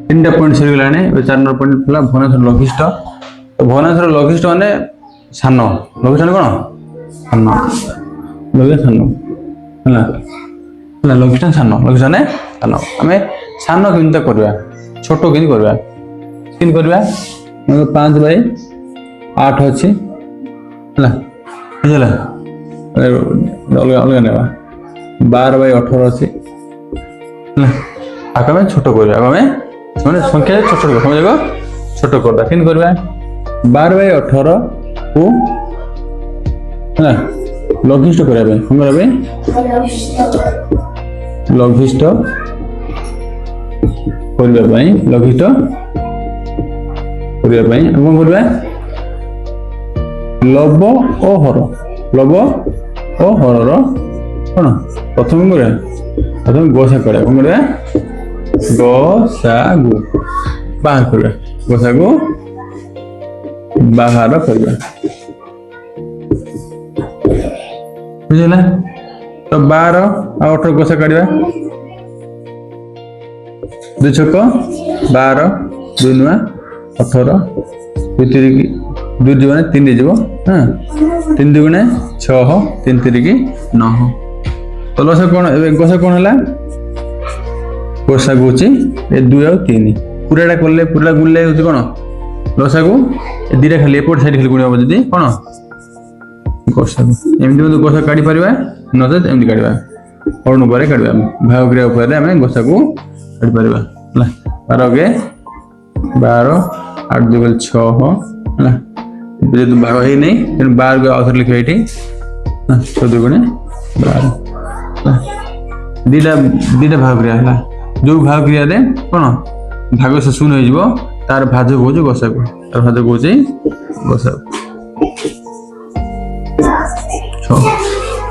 तीन टा पॉइंट सरी गलाने 4 नंबर पॉइंट हला भुवनेश्वर लघिष्ठ। तो भुवनेश्वर लघिष्ठ माने सान लघिष्ठ माने कोन सान लघिष्ठ सान हला हला लघिष्ठ सान लघिष्ठ माने सान हमें सान किंता करबा छोटो किन करबा किन करबा 5/8 अछि हला बुझला अलग अलग नेबा 12/18 अछि हला आका में छोटो करबा आका में माने संख्या छोट छोट समझो छोट करबा किन करबा 12/18 को हला लघिष्ठ करबा हम करबा लघिष्ठ करबा पई लघिष्ठ करबा पई हम करबा लव ओ हर रो कोन प्रथम करे प्रथम गोसा करे हम करबा गोसागु बाहर करबा गोसागु बाहर करबा बुझला। तो 12 और 18 गोसा काढबा 2 छक 12 2 नुआ 18 2 3 2 जीवन 3 जीव हां 3 दुगुणे 6 3 3 की 9 तो लसा कोन गोसा कोन हला गोसा गुची ए 2 और 3 पूराटा करले पूरा गुल्ले होती कोन लसा को ए दिरा खाली एपोर्ट साइड खाली गुणिया जदी कोन गोसा एमदी में गोसा काढी परिबा नजर एमदी काढबा हरण ऊपर काढबा भाग क्रिया ऊपर हमें गोसा को काढी परिबा हला 12 के 12 8 2 6 हला जे भाग हे नहीं 12 को आउथर लिखबा एठी 14 गुणे 12 दीटा भाग क्रिया हला जो भाग क्रिया रे कोन भाग से शून्य हो जिवो तार भाजक हो जो गोसा को तार भाजक हो जे गोसा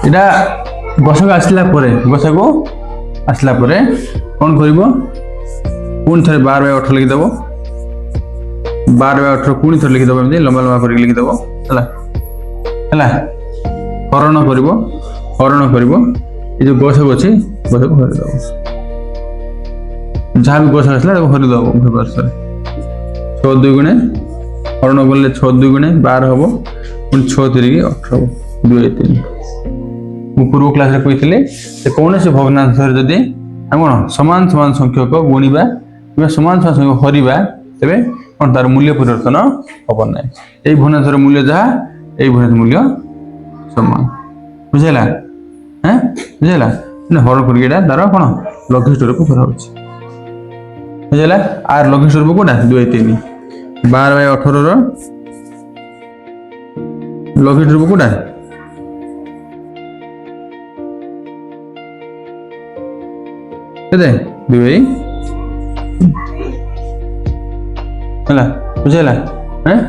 एटा गोसा को आसला परे गोसा को आसला परे कोन करबो कोन थरे 12/18 लिखि देबो 12/18 कोन थरे लिखि देबो एमदी लंबा लंबा कर लिखि देबो हला हला हरण करबो ए जो गोसा को अछि गोसा को हर देबो जहाँ भी गोसा आसला हरि दबो भर सर 6 2 गुणे हरण करले 6 2 गुणे 12 हबो पुन 6 3 की 18 हबो 2 3 मु पूर्व क्लास रे कहितले से कोन से भग्नांश रे जदी हम कोन समान समान संख्यक गुणीबा किबा समान समान संख्यक हरिबा तबे कोन तार मूल्य परिवर्तन होबो नै एई भग्नांश रे मूल्य जहा एई भग्नांश मूल्य समान बुझला हैं बुझला ने हरण करिएडा तार कोन लघिष्ठ रूप कराउछि बुझला आर लघिष्ठ रूप कोडा 2 3 12/18 रो लघिष्ठ रूप कोडा केते 2 हला बुझला हैं